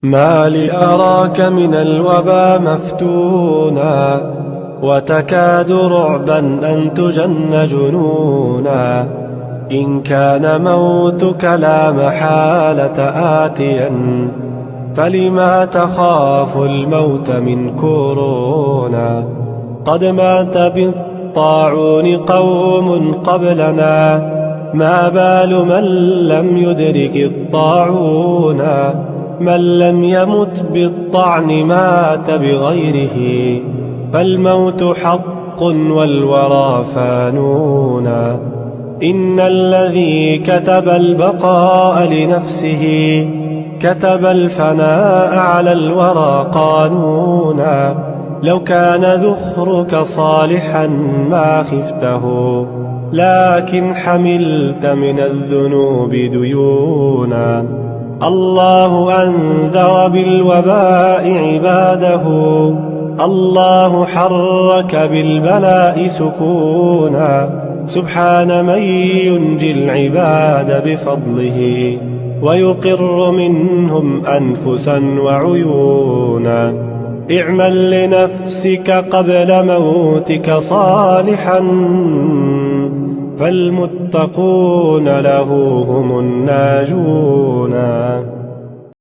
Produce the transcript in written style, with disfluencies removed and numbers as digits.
ما لي أراك من الوبا مفتونا، وتكاد رعبا أن تجن جنونا. إن كان موتك لا محالة آتيا، فلما تخاف الموت من كورونا؟ قد مات بالطاعون قوم قبلنا، ما بال من لم يدرك الطاعون؟ من لم يمت بالطعن مات بغيره، فالموت حق والورى فانون. إن الذي كتب البقاء لنفسه، كتب الفناء على الورى قانونا. لو كان ذخرك صالحا ما خفته، لكن حملت من الذنوب ديونا. الله أنذر بالوباء عباده، الله حرك بالبلاء سكونا. سبحان من ينجي العباد بفضله، ويقر منهم أنفسا وعيونا. اعمل لنفسك قبل موتك صالحا، فالمتقون له هم الناجون.